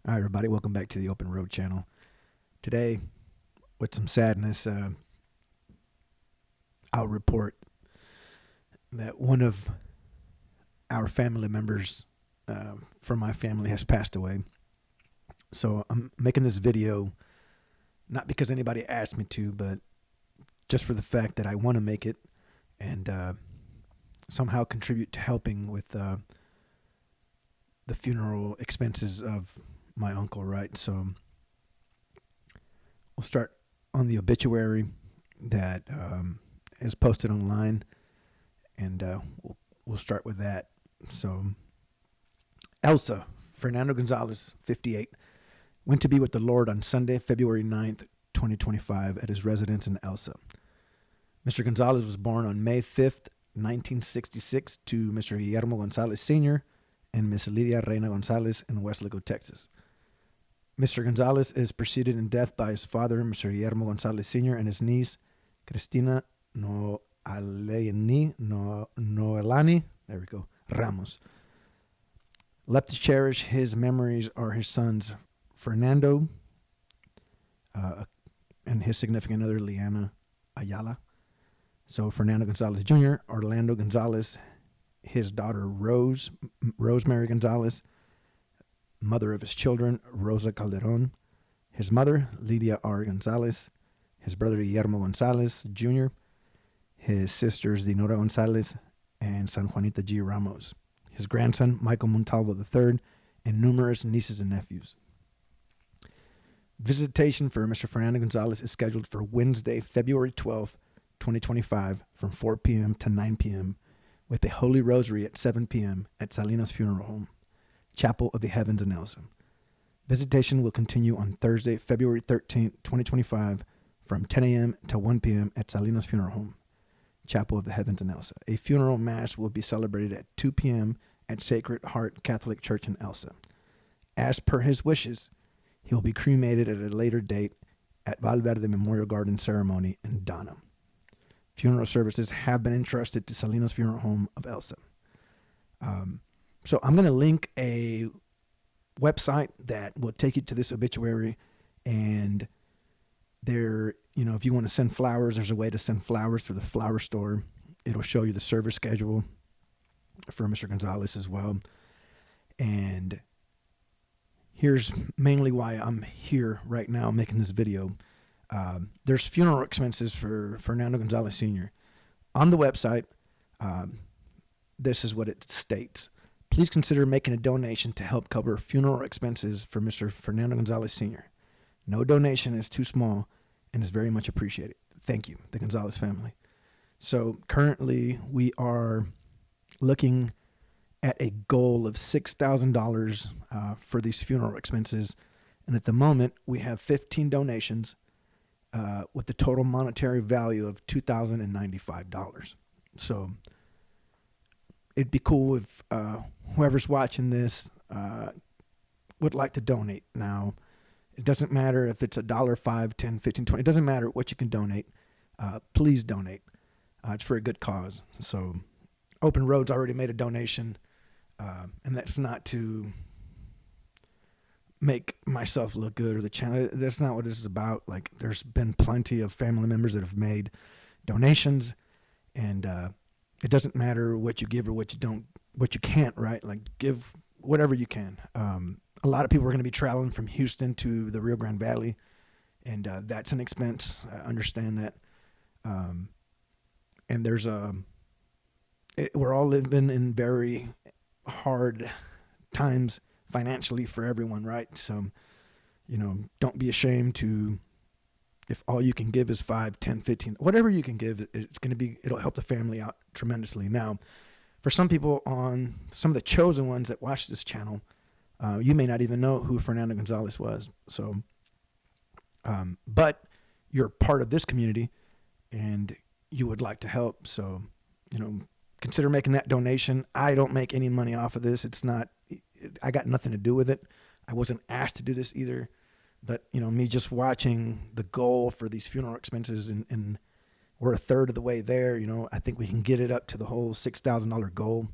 All right, everybody, welcome back to the Open Road channel. Today, with some sadness, I'll report that one of our family members from my family has passed away. So I'm making this video not because anybody asked me to, but just for the fact that I want to make it and somehow contribute to helping with the funeral expenses of my uncle, right? So we'll start on the obituary that is posted online, and we'll start with that. So Elsa Fernando Gonzalez, 58, went to be with the Lord on Sunday, February 9th, 2025, at his residence in Elsa. Mr. Gonzalez was born on May 5th, 1966, to Mr. Guillermo Gonzalez Sr. and Miss Lydia Reina Gonzalez in Weslaco, Texas. Mr. Gonzalez is preceded in death by his father, Mr. Guillermo Gonzalez Sr., and his niece, Cristina Noelani, there we go, Ramos. Left to cherish his memories are his sons, Fernando, and his significant other, Liana Ayala. So Fernando Gonzalez Jr., Orlando Gonzalez, his daughter, Rosemary Gonzalez, mother of his children, Rosa Calderon, his mother, Lydia R. Gonzalez, his brother, Guillermo Gonzalez Jr., his sisters, Dinora Gonzalez and San Juanita G. Ramos, his grandson, Michael Montalvo III, and numerous nieces and nephews. Visitation for Mr. Fernando Gonzalez is scheduled for Wednesday, February 12th, 2025, from 4 p.m. to 9 p.m., with a Holy Rosary at 7 p.m. at Salinas Funeral Home, Chapel of the Heavens in Elsa. Visitation will continue on Thursday, February 13th, 2025, from 10 a.m. to 1 p.m. at Salinas Funeral Home, Chapel of the Heavens in Elsa. A funeral mass will be celebrated at 2 p.m. at Sacred Heart Catholic Church in Elsa. As per his wishes, he will be cremated at a later date at Valverde Memorial Garden Ceremony in Donna. Funeral services have been entrusted to Salinas Funeral Home of Elsa. So I'm going to link a website that will take you to this obituary, and there, if you want to send flowers, there's a way to send flowers through the flower store. It'll show you the service schedule for Mr. Gonzalez as well. And here's mainly why I'm here right now making this video. There's funeral expenses for Fernando Gonzalez Sr. On the website, this is what it states. Please consider making a donation to help cover funeral expenses for Mr. Fernando Gonzalez Sr. No donation is too small and is very much appreciated. Thank you, the Gonzalez family. So currently we are looking at a goal of $6,000 for these funeral expenses. And at the moment, we have 15 donations with the total monetary value of $2,095. So it'd be cool if whoever's watching this would like to donate. Now, it doesn't matter if it's $1, $5, $10, $15, $20. It doesn't matter what you can donate. Please donate. It's for a good cause. So Open Road's already made a donation, and that's not to make myself look good or the channel. That's not what this is about. Like, there's been plenty of family members that have made donations, and it doesn't matter what you give or what you can't, right? Like, give whatever you can. A lot of people are going to be traveling from Houston to the Rio Grande Valley, and that's an expense. I understand that. And there's we're all living in very hard times financially for everyone, right? So, don't be ashamed to, if all you can give is 5, 10, 15, whatever you can give, it'll help the family out tremendously. Now, for some people on some of the chosen ones that watch this channel, you may not even know who Fernando Gonzalez was. So, but you're part of this community and you would like to help. So, consider making that donation. I don't make any money off of this. I got nothing to do with it. I wasn't asked to do this either. But, me just watching the goal for these funeral expenses, and we're a third of the way there. I think we can get it up to the whole $6,000 goal.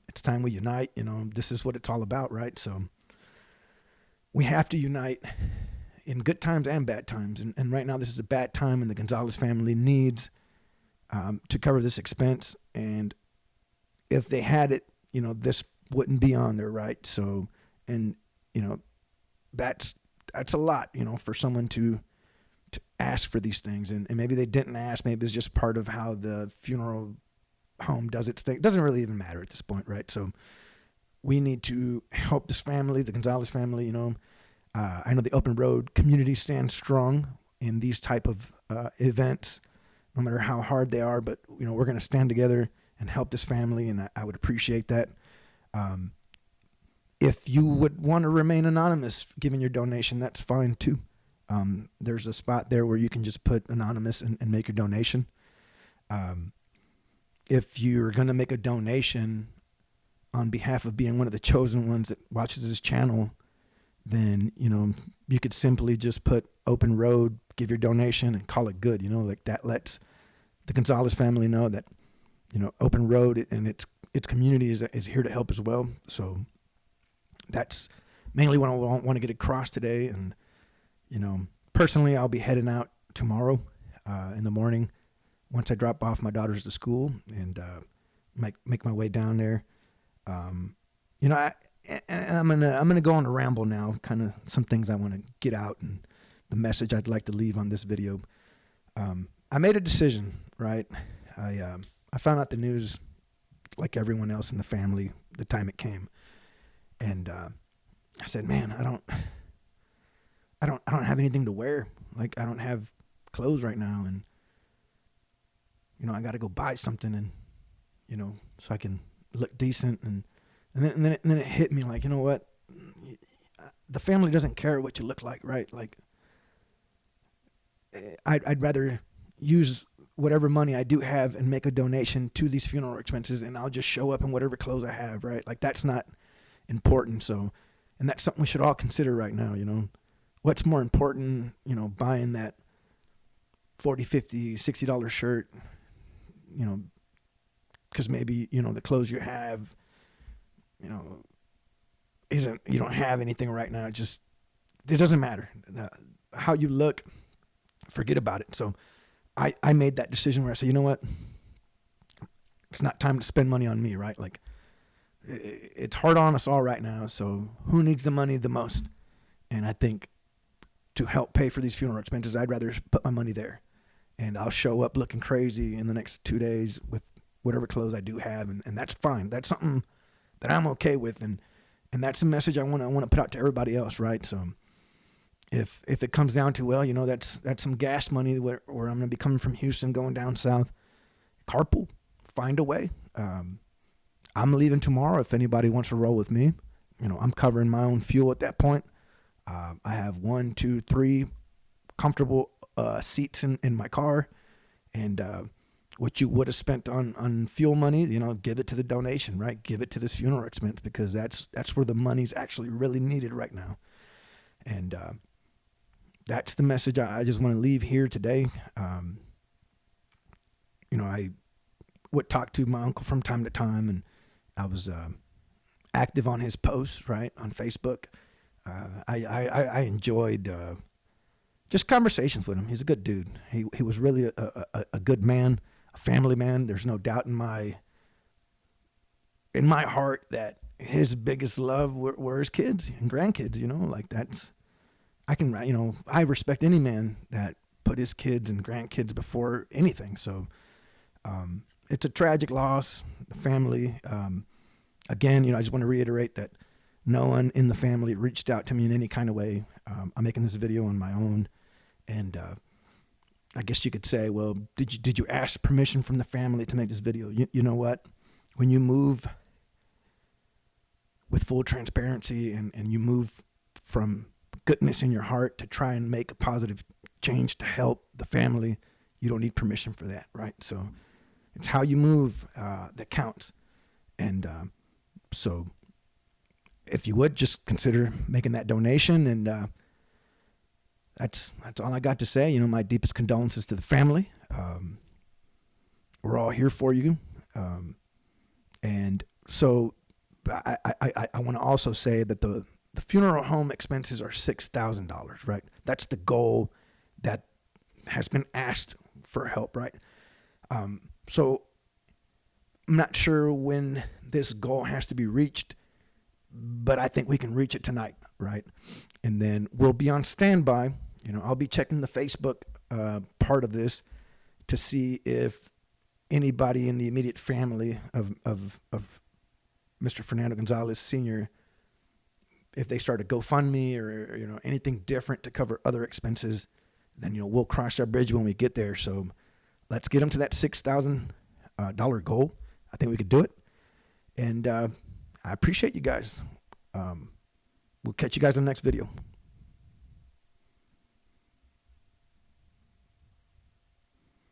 It's time we unite. This is what it's all about, right? So we have to unite in good times and bad times. And right now, this is a bad time, and the Gonzalez family needs to cover this expense. And if they had it, this wouldn't be on there, right? So, and that's a lot, for someone to ask for these things, and maybe they didn't ask. Maybe it's just part of how the funeral home does its thing. It doesn't really even matter at this point, right? So we need to help this family, the Gonzalez family. I know the Open Road community stands strong in these type of events, no matter how hard they are. But we're going to stand together and help this family, and I would appreciate that. If you would want to remain anonymous giving your donation, that's fine too. There's a spot there where you can just put anonymous and make your donation. If you're going to make a donation on behalf of being one of the chosen ones that watches this channel, then, you could simply just put Open Road, give your donation, and call it good. Like that lets the Gonzalez family know that, Open Road and its community is here to help as well. So that's mainly what I want to get across today. And, personally, I'll be heading out tomorrow in the morning once I drop off my daughters to school and make my way down there. I'm gonna go on a ramble now. Kind of some things I want to get out and the message I'd like to leave on this video. I made a decision, right? I found out the news like everyone else in the family the time it came, and I said, man, I don't have anything to wear. Like, I don't have clothes right now, and I got to go buy something, and so I can look decent. And then it hit me like, what? The family doesn't care what you look like, right? Like, I'd rather use whatever money I do have and make a donation to these funeral expenses, and I'll just show up in whatever clothes I have, right? Like, that's not important. So, and that's something we should all consider right now. What's more important, buying that $40, $50, $60 shirt, because maybe, the clothes you have, you don't have anything right now. It doesn't matter. How you look, forget about it. So I made that decision where I said, you know what? It's not time to spend money on me, right? Like, it's hard on us all right now. So who needs the money the most? And I think to help pay for these funeral expenses, I'd rather put my money there. And I'll show up looking crazy in the next 2 days with whatever clothes I do have. And that's fine. That's something that I'm okay with. And that's a message I want to put out to everybody else, right? So if it comes down to, well, that's some gas money where I'm going to be coming from Houston, going down south, carpool, find a way. I'm leaving tomorrow. If anybody wants to roll with me, I'm covering my own fuel at that point. I have 1, 2, 3 comfortable seats in my car, and what you would have spent on fuel money, give it to the donation, right? Give it to this funeral expense, because that's where the money's actually really needed right now. And that's the message I just want to leave here today. I would talk to my uncle from time to time, and I was active on his posts, right, on Facebook. I enjoyed just conversations with him. He's a good dude. He was really a good man, a family man. There's no doubt in my heart that his biggest love were his kids and grandkids. Like, that's, I respect any man that put his kids and grandkids before anything. So it's a tragic loss, the family. Again, I just want to reiterate that no one in the family reached out to me in any kind of way. I'm making this video on my own, and I guess you could say, well, did you ask permission from the family to make this video? You know what? When you move with full transparency and you move from goodness in your heart to try and make a positive change to help the family, you don't need permission for that, right? So it's how you move that counts. And so if you would, just consider making that donation. And that's all I got to say. My deepest condolences to the family. We're all here for you. And so I want to also say that the the funeral home expenses are $6,000, right? That's the goal that has been asked for help, right? So I'm not sure when this goal has to be reached, but I think we can reach it tonight, right? And then we'll be on standby. I'll be checking the Facebook part of this to see if anybody in the immediate family of Mr. Fernando Gonzalez Sr., if they start a GoFundMe or anything different to cover other expenses, then we'll cross our bridge when we get there. So let's get them to that $6,000 goal. I think we could do it, and I appreciate you guys. We'll catch you guys in the next video.